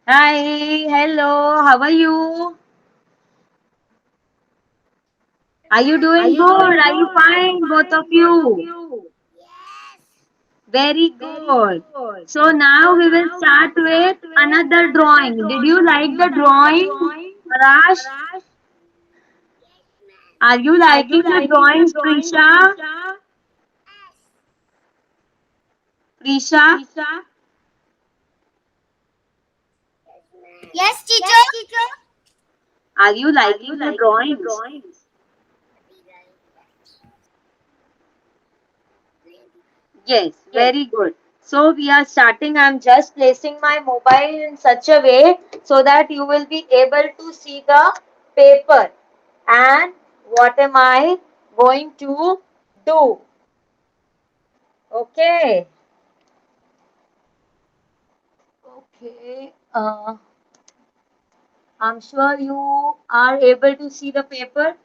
Hi, hello, how are you? Are you Are doing you good? doing Are you good? Are you fine, both of fine, both of you? you? Yes. Very Very good. good. So now So we will now we start will with start with another another drawing. Did you drawing. Did like you the like the drawing, drawing, Parash? Parash? Are you Are you liking the liking the drawings, drawing, Prisha? Prisha? Prisha, Prisha? Yes, teacher. Yes, teacher. are you Are you liking the liking the drawings? drawings? Yes, Yes. very good. So we are starting. I'm just placing my mobile in such a way so that you will be able to see the paper. And what am I going to do? Okay. Okay. I'm sure you are able to see the paper.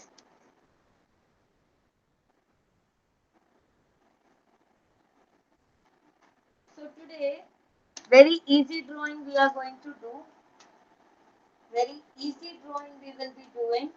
So today, very easy drawing we are going to do. Very easy drawing we will be doing.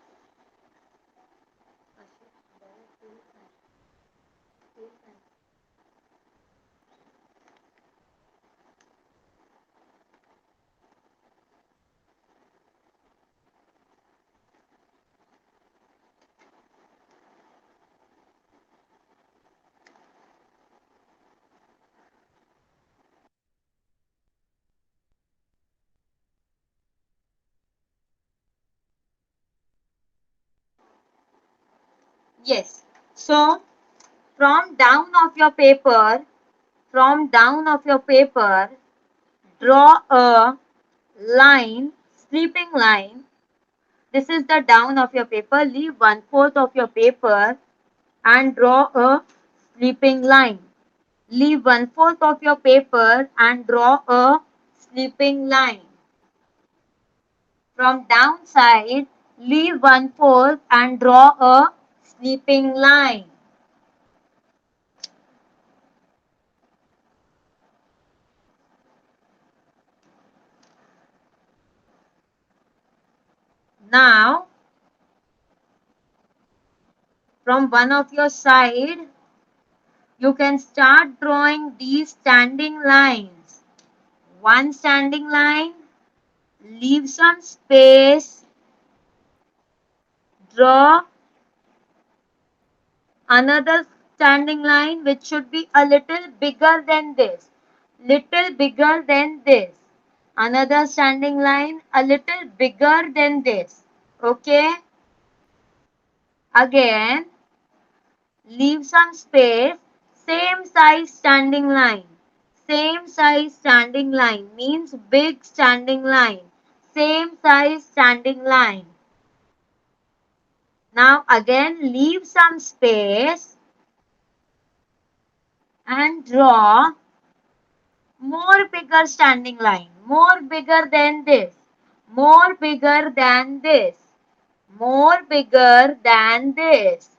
Yes. So from down of your paper, from down of your paper, draw a line, sleeping line. This is the down of your paper. Leave 1/4 of your paper and draw a sleeping line. Leave 1/4 of your paper and draw a sleeping line. From downside, leave 1/4 and draw a sleeping line. Now, from one of your side, you can start drawing these standing lines. One standing line, leave some space, draw another standing line which should be a little bigger than this. Little bigger than this. Another standing line a little bigger than this. Okay? Again, leave some space. Same size standing line. Same size standing line means big standing line. Same size standing line. Now again leave some space and draw more bigger standing line. More bigger than this. More bigger than this. More bigger than this.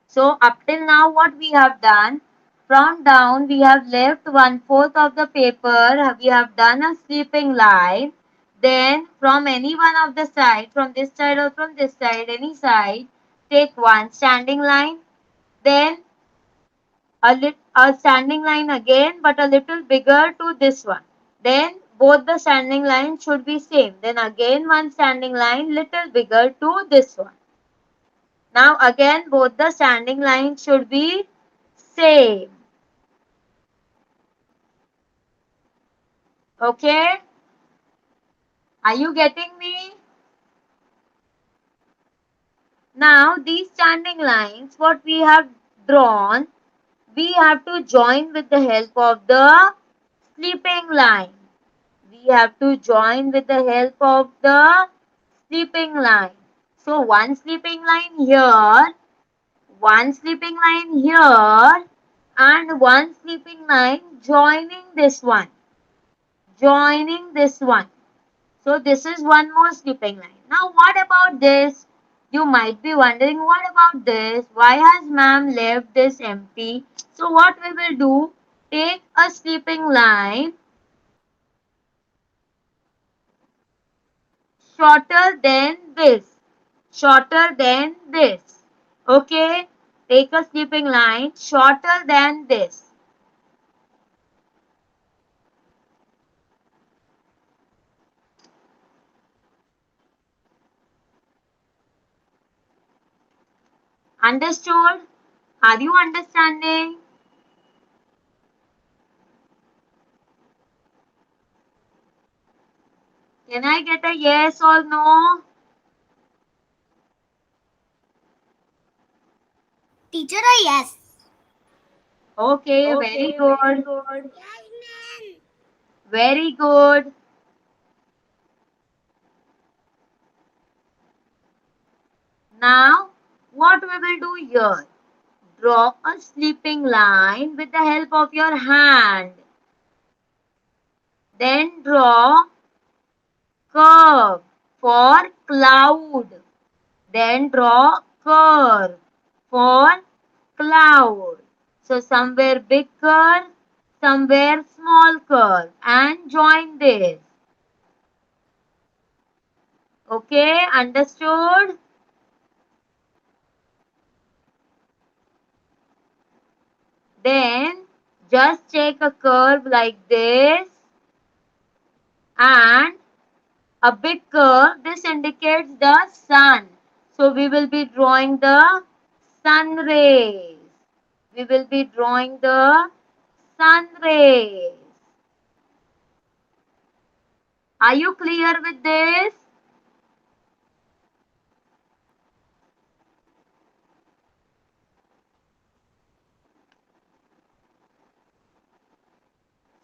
So up till now what we have done, from down we have left 1/4 of the paper, we have done a sleeping line. Then from any one of the side, from this side or from this side, any side, take one standing line. Then a standing line again but a little bigger to this one. Then both the standing lines should be same. Then again one standing line little bigger to this one. Now again both the standing lines should be same. Okay? Are you getting me? Now these standing lines what we have drawn, we have to join with the help of the sleeping line. We have to join with the help of the sleeping line. So one sleeping line here, one sleeping line here, and one sleeping line joining this one. Joining this one. So this is one more sleeping line. Now what about this? You might be wondering what about this? Why has ma'am left this empty? So what we will do, take a sleeping line shorter than this. Shorter than this. Okay? Take a sleeping line shorter than this. Understood? Are you understanding? Can I get a yes or no? Teacher, a yes. Okay, very Okay, very good. good. Yes, ma'am. Very good. Now, what we will do here? Draw a sleeping line with the help of your hand. Then draw curve for cloud. Then draw curve for cloud. So somewhere big curve, somewhere small curve and join this. Okay, understood? Then just take a curve like this and a big curve. This indicates the sun. So we will be drawing the sun rays. We will be drawing the sun rays. Are you clear with this?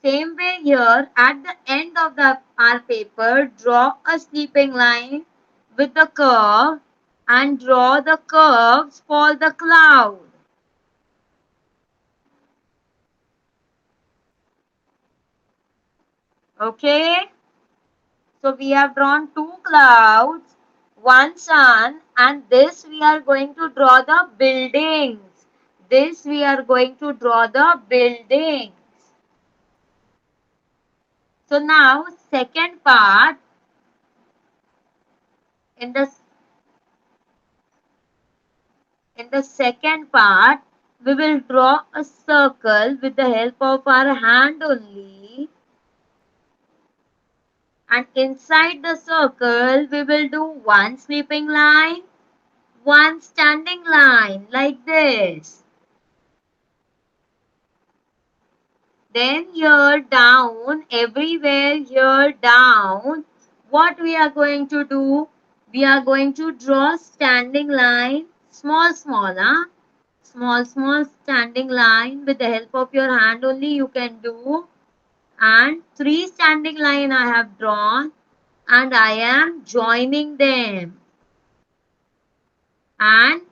Same way here, at the end of our paper, draw a sleeping line with the curve and draw the curves for the cloud. Okay? So we have drawn two clouds, one sun, and this we are going to draw the buildings. This we are going to draw the buildings. So now second part, in the second part, we will draw a circle with the help of our hand only. And inside the circle, we will do one sleeping line, one standing line like this. Then here down, everywhere here down, what we are going to do? We are going to draw standing line, small, small, huh? Small, small standing line with the help of your hand only you can do. And three standing line I have drawn and I am joining them. And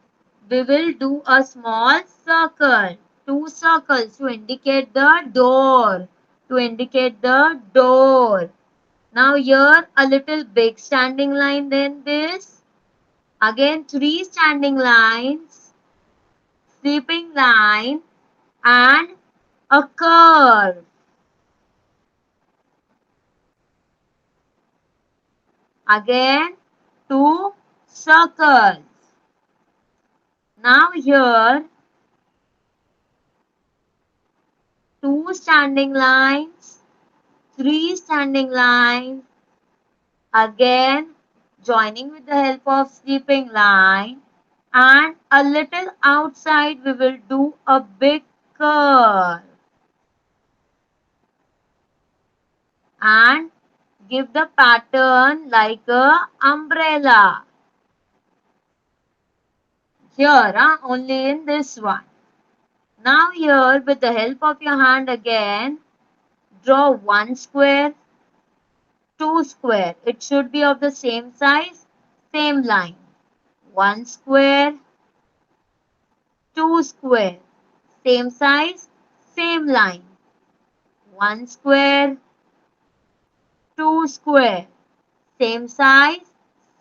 we will do a small circle, two circles to indicate the door, to indicate the door. Now here a little big standing line, then this. Again three standing lines, sleeping line and a curve. Again two circles. Now here two standing lines, three standing lines, again joining with the help of sleeping line, and a little outside we will do a big curve and give the pattern like a umbrella. Here, only in this one. Now here with the help of your hand again, draw one square, two square. It should be of the same size, same line. One square, two square. Same size, same line. One square, two square. Same size,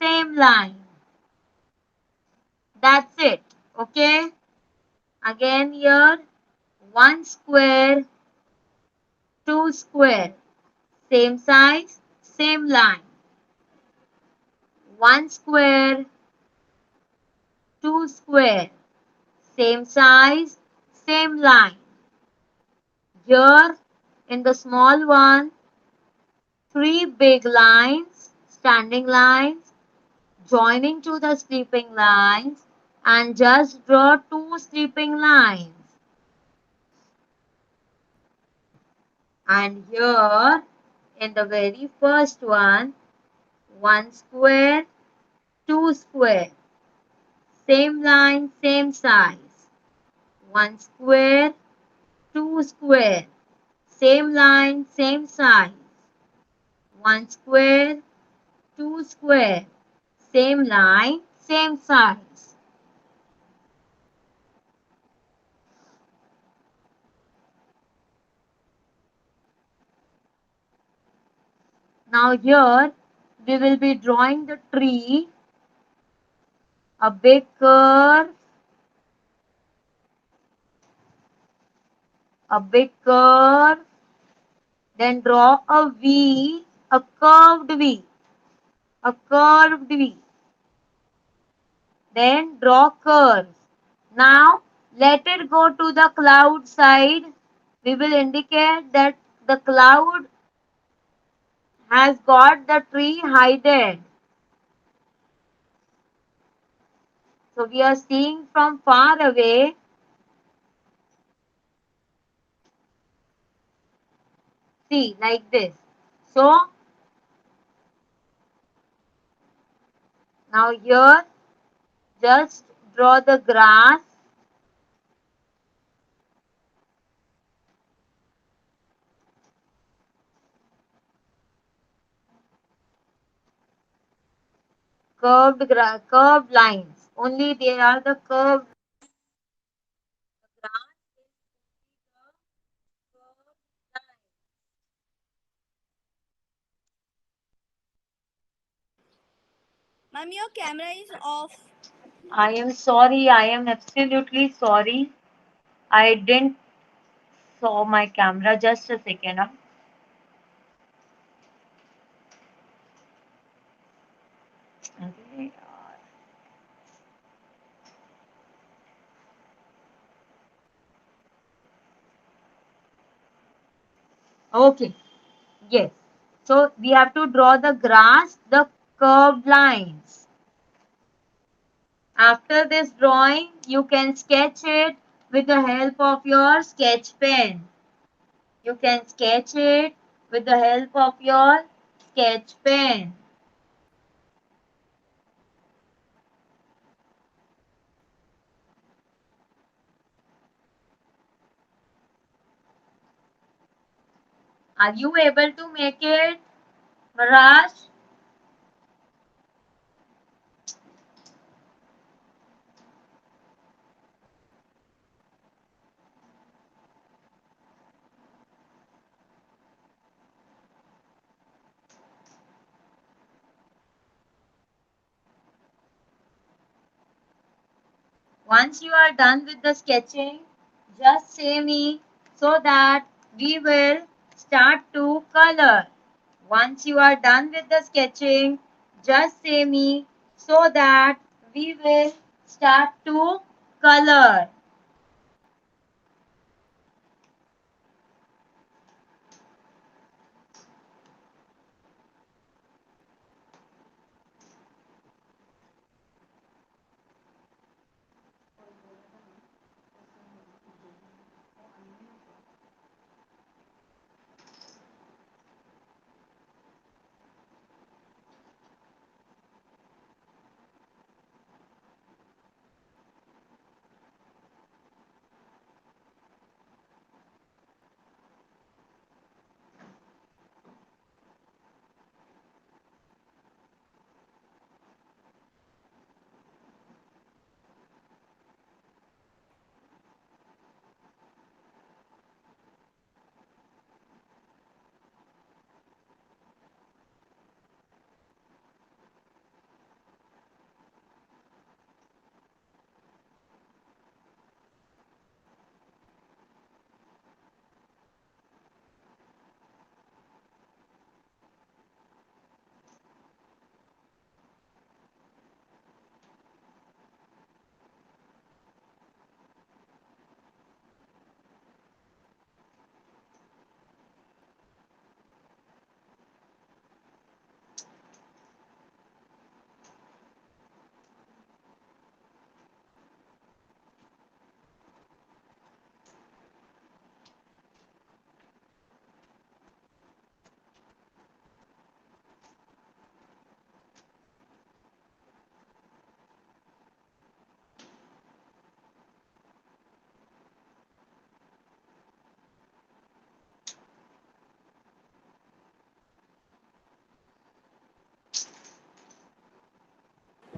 same line. That's it. Okay. Again here, one square, two square. Same size, same line. 1 square, 2 square, same size, same line. Here in the small one, 3 big lines, standing lines, joining to the sleeping lines, and just draw 2 sleeping lines. And here in the very first one, 1 square, 2 square, same line, same size. 1 square, 2 square, same line, same size. 1 square, 2 square, same line, same size. Now here we will be drawing the tree, a big curve, a big curve, then draw a V, a curved V, a curved V. Then draw curves. Now let it go to the cloud side. We will indicate that the cloud has got the tree hidden. So we are seeing from far away. See, like this. So now here just draw the grass. Curved lines. Only there are the curved grass is the curved line. Mom, your camera is off. I am sorry. I am absolutely sorry. I didn't saw my camera. Just a second. Huh? Okay. Okay. Yes. So we have to draw the grass, the curved lines. After this drawing, you can sketch it with the help of your sketch pen. You can sketch it with the help of your sketch pen. Are you able to make it, Raj? Once you are done with the sketching, just say me so that we will start to color. Once you are done with the sketching, just say me so that we will start to color.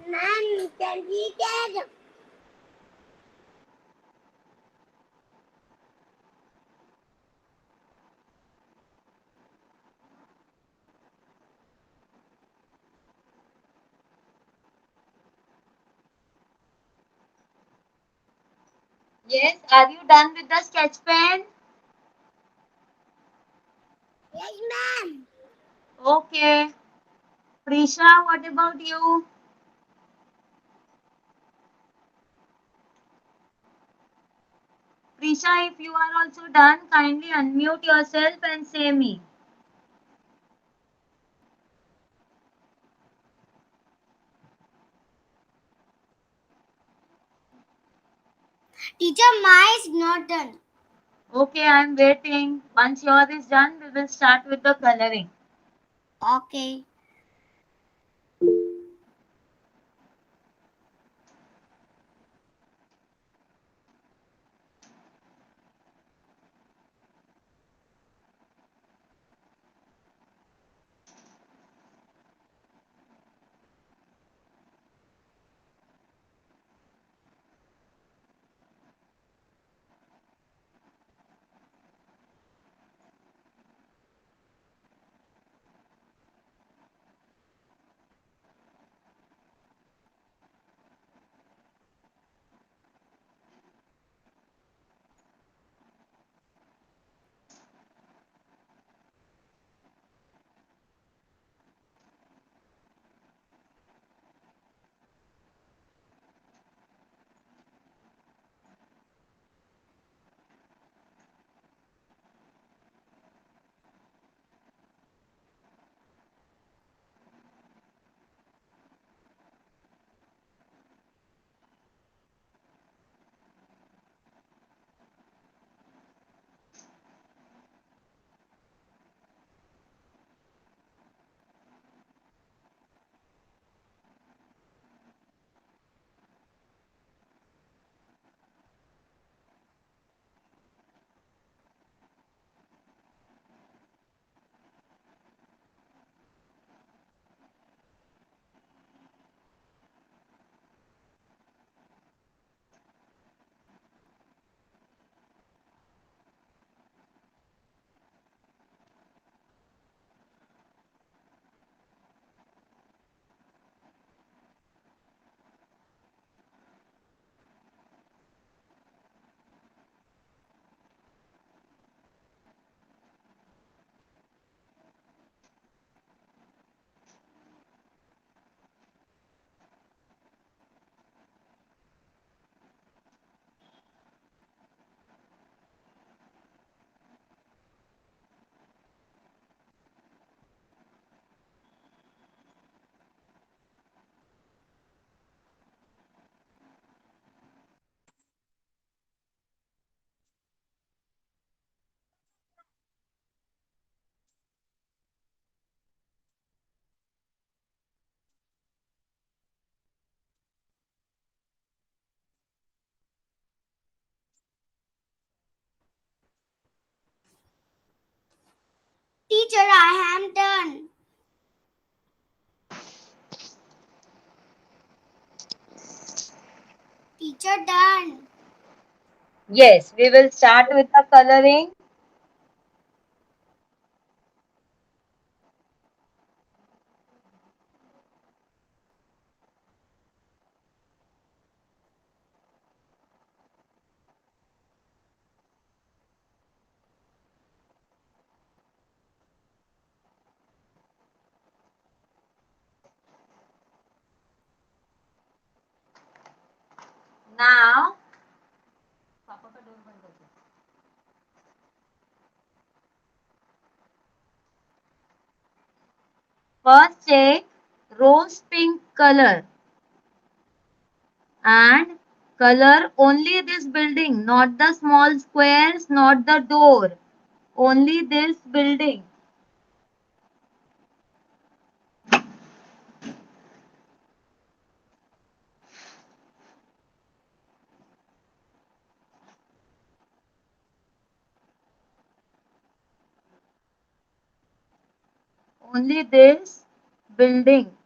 Ma'am, completed. Yes, are you done with the sketch pen? Yes, ma'am. Okay. Prisha, what about you? Prisha, if you are also done, kindly unmute yourself and say me. Teacher, my is not done. Okay, I am waiting. Once yours is done, we will start with the coloring. Okay. Teacher, I am done. Teacher, done. Yes, we will start with the coloring. Now, first take rose pink color and color only this building, not the small squares, not the door, only this building. Only this building.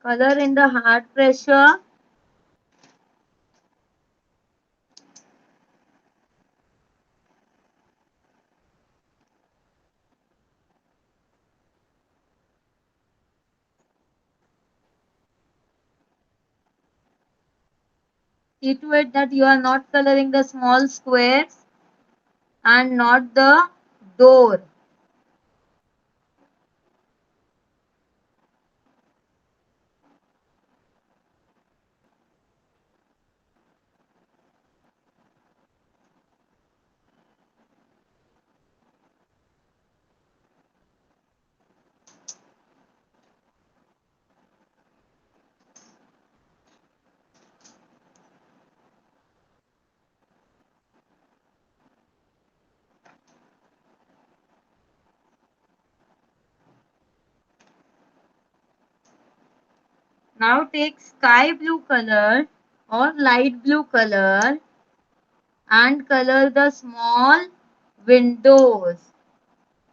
Color in the heart pressure. See to it that you are not coloring the small squares and not the door. Now take sky blue color or light blue color and color the small windows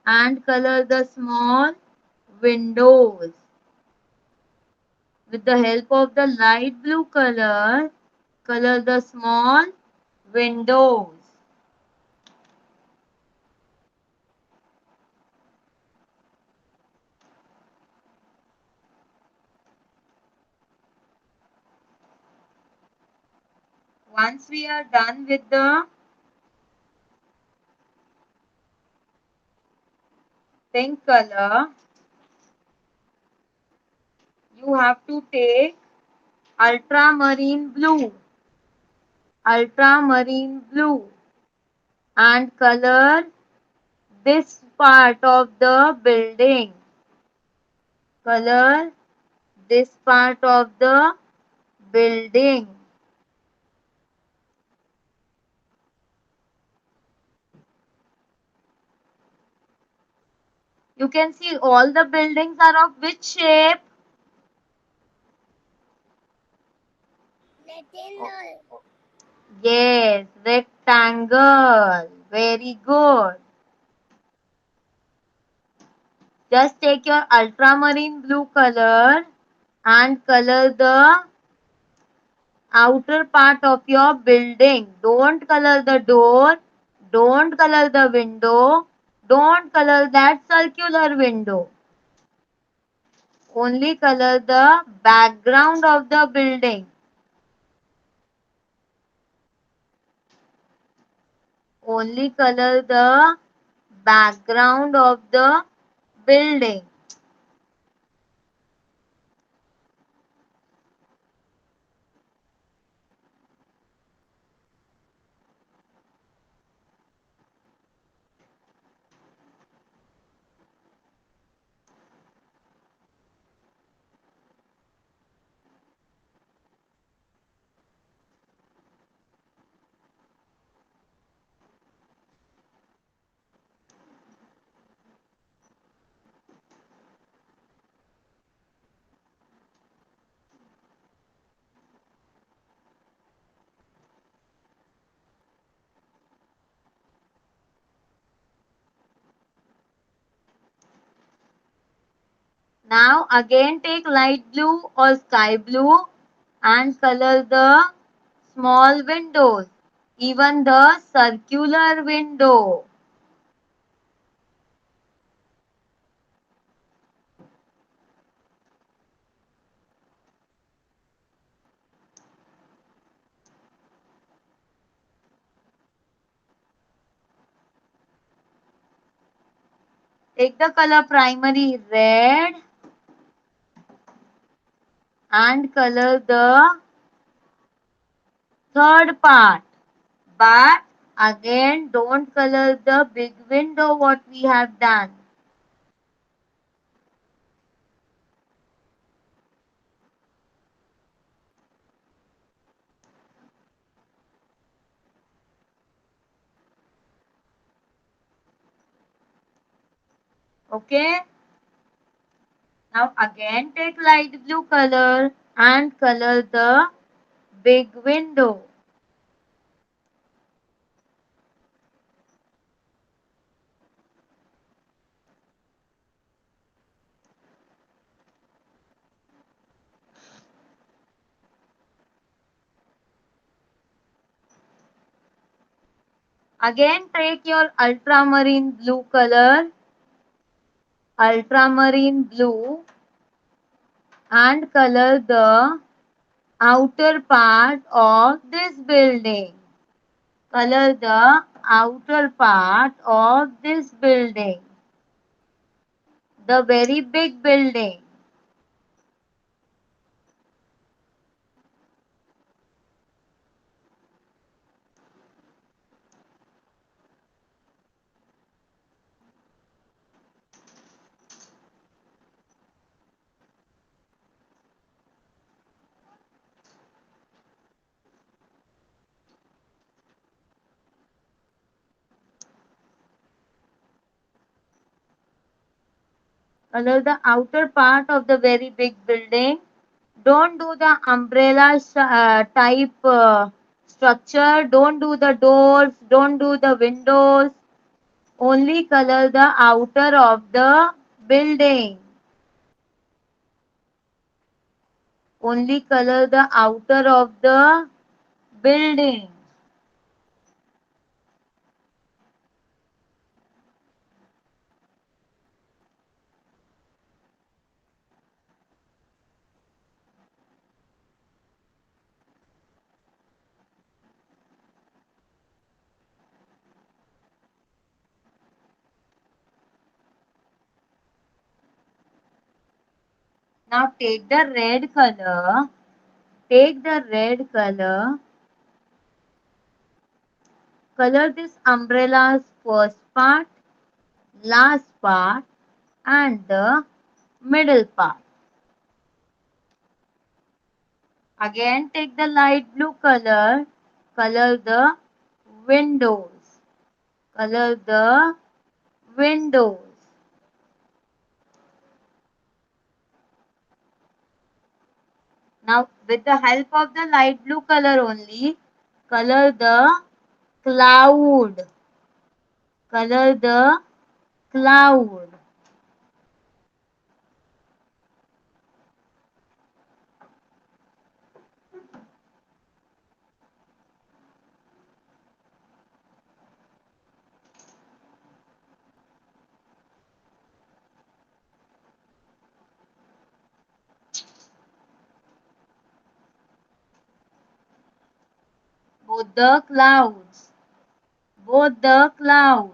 and color the small windows. With the help of the light blue color, color the small windows. Once we are done with the pink color, you have to take ultramarine blue and color this part of the building. Color this part of the building. You can see all the buildings are of which shape? Rectangle. Yes, rectangle. Very good. Just take your ultramarine blue color and color the outer part of your building. Don't color the door. Don't color the window. Don't color that circular window. Only color the background of the building. Only color the background of the building. Now again take light blue or sky blue and color the small windows, even the circular window. Take the color primary red and color the third part. But again don't color the big window what we have done. Okay. Now again take light blue color and color the big window. Again take your ultramarine blue color, ultramarine blue, and color the outer part of this building. Color the outer part of this building. The very big building. Color the outer part of the very big building. Don't do the umbrella type structure. Don't do the doors. Don't do the windows. Only color the outer of the building. Only color the outer of the building. Now take the red color. Take the red color. Color this umbrella's first part, last part, and the middle part. Again take the light blue color. Color the windows. Color the windows. Now with the help of the light blue color only, color the cloud. Color the cloud. Both the clouds. Both the clouds.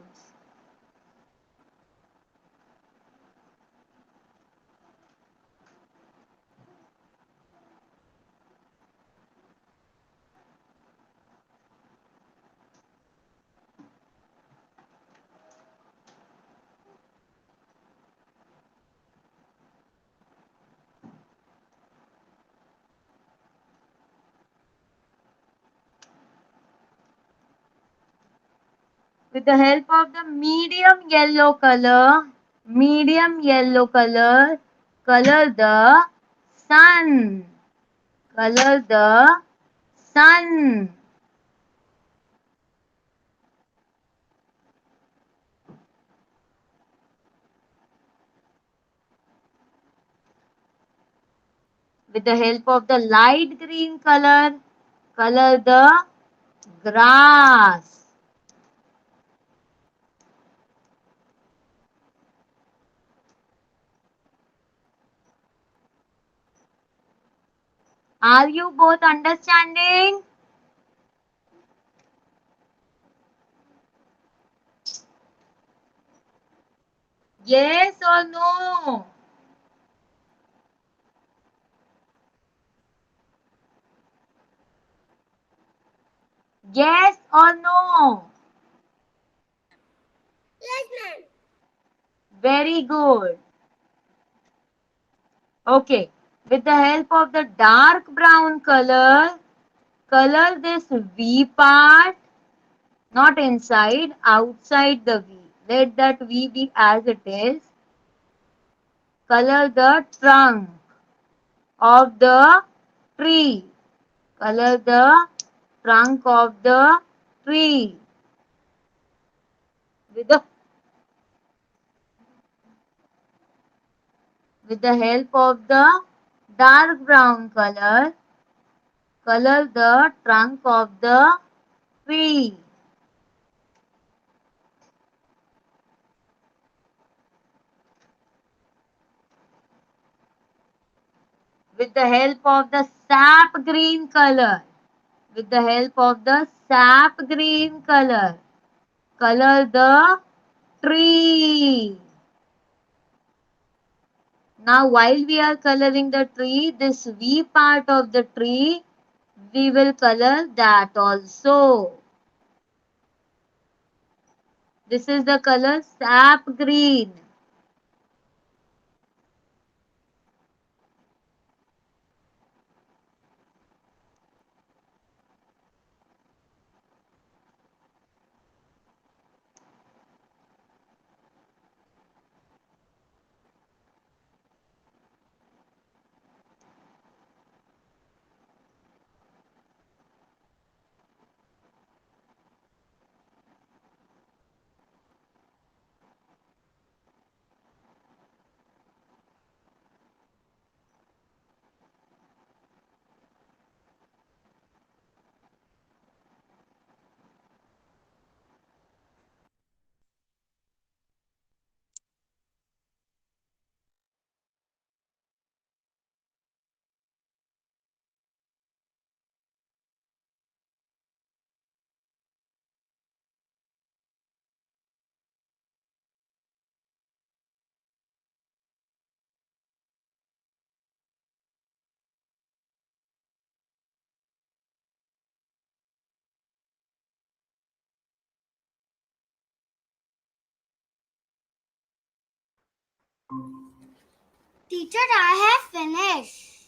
With the help of the medium yellow color, color the sun. Color the sun. With the help of the light green color, color the grass. Are you both understanding? Yes or no? Yes or no? Yes, ma'am. Very good. Okay. With the help of the dark brown color, color this V part, not inside, outside the V. Let that V be as it is. Color the trunk of the tree. Color the trunk of the tree. With the help of the dark brown color, color the trunk of the tree. with the help of the sap green color. With the help of the sap green color. Color the tree. Now while we are coloring the tree, this V part of the tree, we will color that also. This is the color sap green. Teacher, I have finished.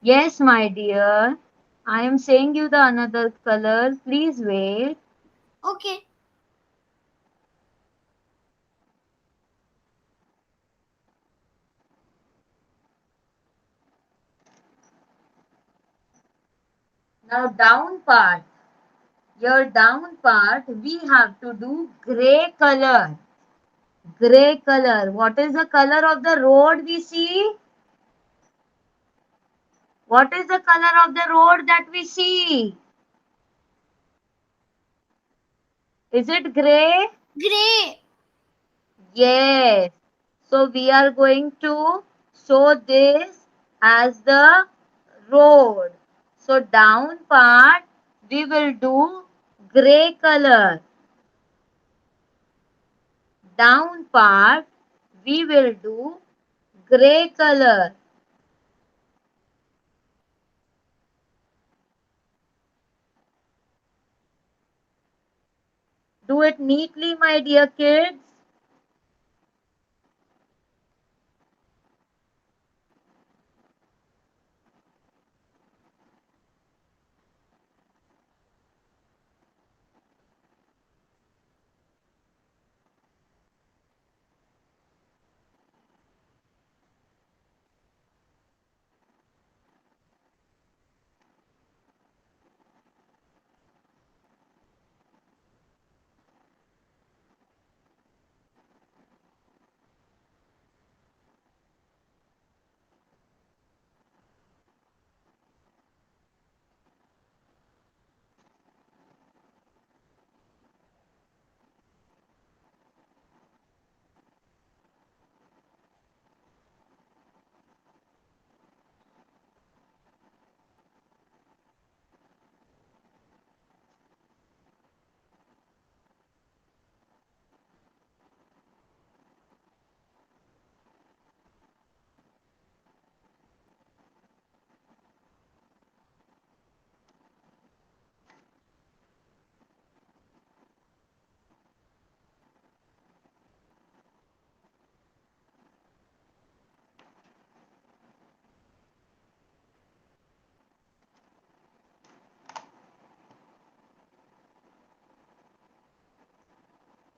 Yes, my dear. I am saying you the another color. Please wait. Okay. Now down part. Your down part, we have to do gray color. Gray color. What is the color of the road we see? What is the color of the road that we see? Is it gray? Gray. Yes. So we are going to show this as the road. So down part we will do gray color. Down part we will do gray color. Do it neatly, my dear kids.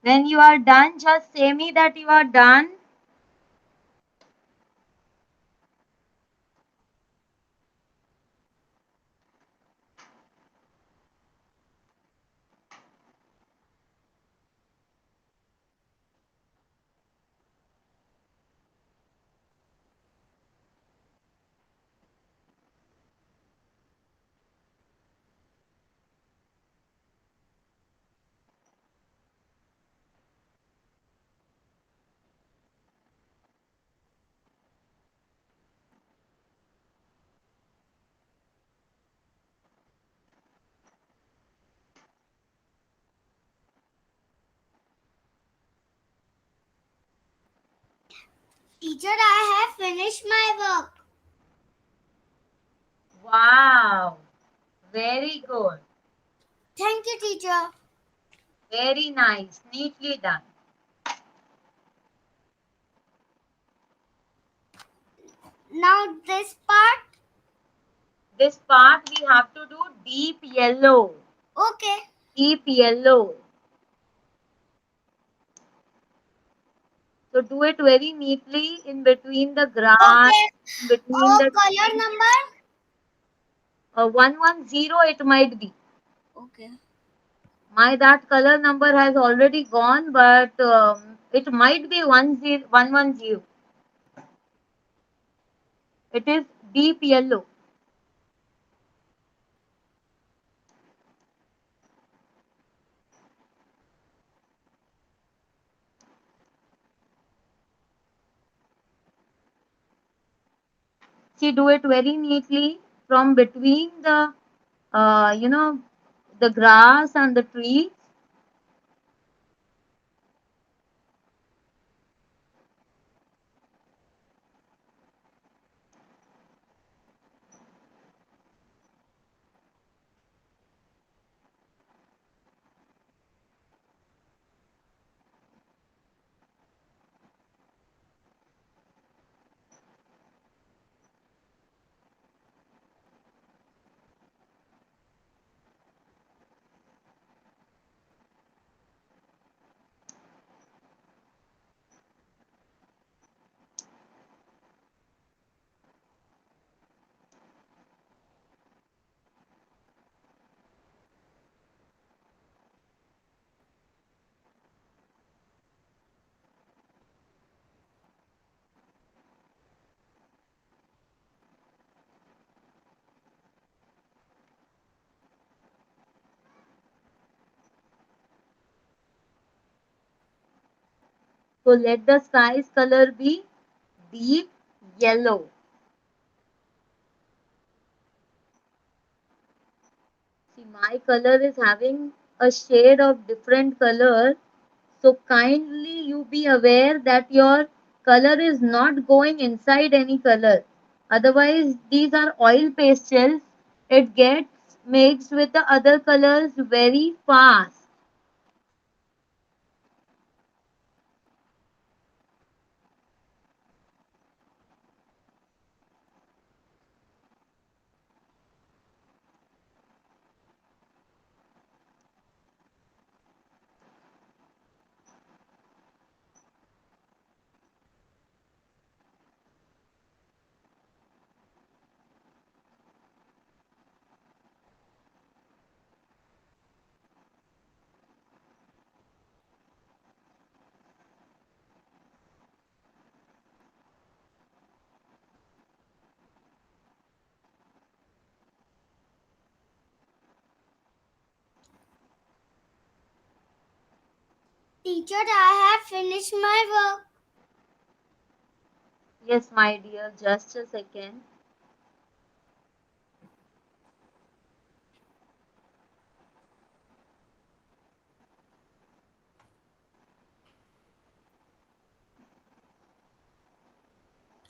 When you are done, just say me that you are done. Teacher, I have finished my work. Wow, very good. Thank you, teacher. Very nice. Neatly done. Now this part. This part we have to do deep yellow. Okay. Deep yellow. So do it very neatly in between the grass, Okay. in between the Color trees. number. 110 it might be. Okay. My that color number has already gone, but it might be 110. It is deep yellow. See, do it very neatly from between the, the grass and the trees. So let the sky's color be deep yellow. See, my color is having a shade of different color. So kindly you be aware that your color is not going inside any color. Otherwise, these are oil pastels. It gets mixed with the other colors very fast. Teacher, I have finished my work. Yes, my dear, just a second.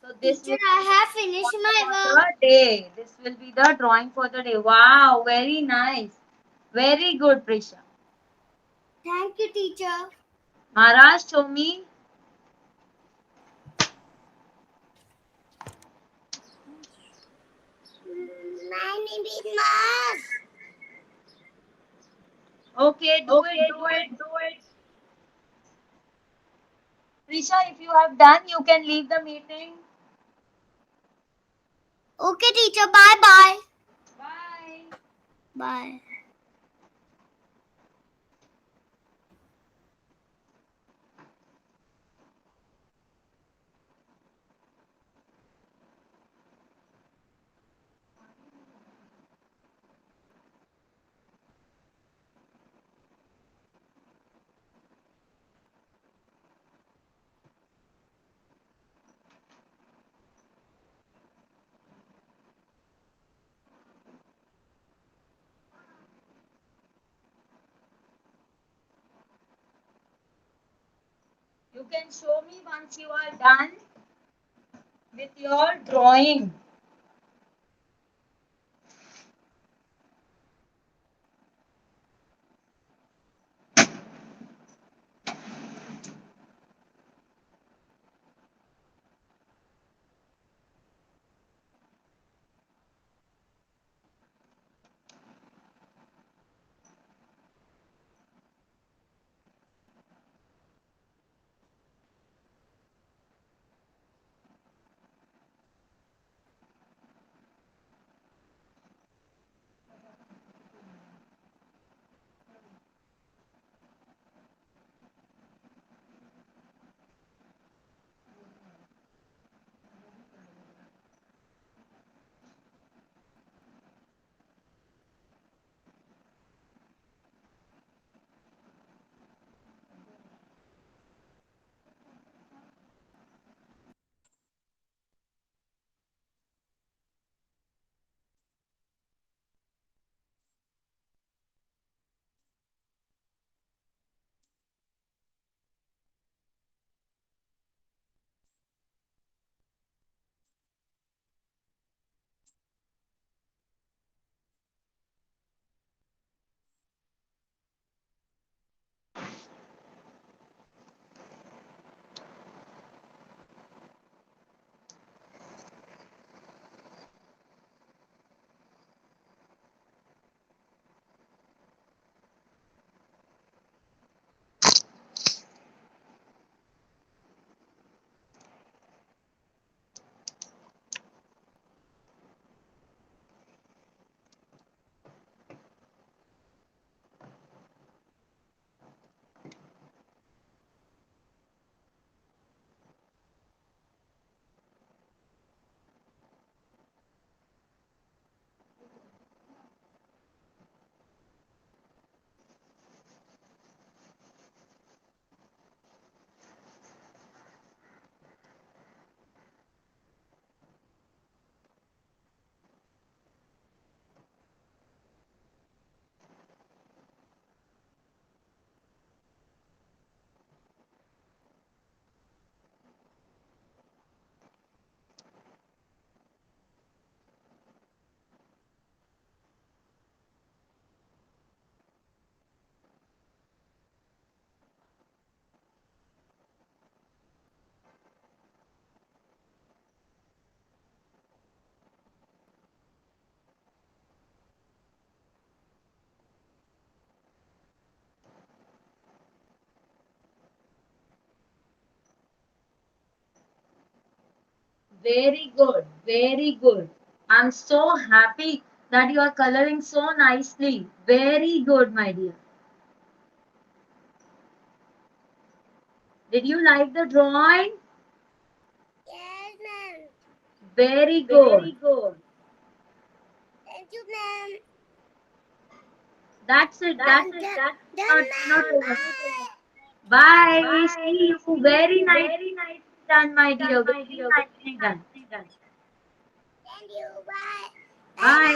So this Teacher, will be I the have finished drawing my for work. the day. This will be the drawing for the day. Wow, very nice. Very good, Prisha. Thank you, teacher. Maharaj, show me. My name is Mars. Okay, do it, Okay, do do it. it, do it. Prisha, if you have done, you can leave the meeting. Okay, teacher. Bye bye. Bye. Bye. You can show me once you are done. with your drawing. Very good, very good. I'm so happy that you are coloring so nicely. Very good, my dear. Did you like the drawing? Yes, ma'am. Very good. Very good. Thank you, ma'am. That's it. That's That's it. not, Done, not ma'am. over. Bye. Bye. See Bye. you. See Very you. nicely Very nice done, my dear. done, my Very dear. Very nicely done. nicely done. Thank you. Bye. Bye, Bye. ma'am.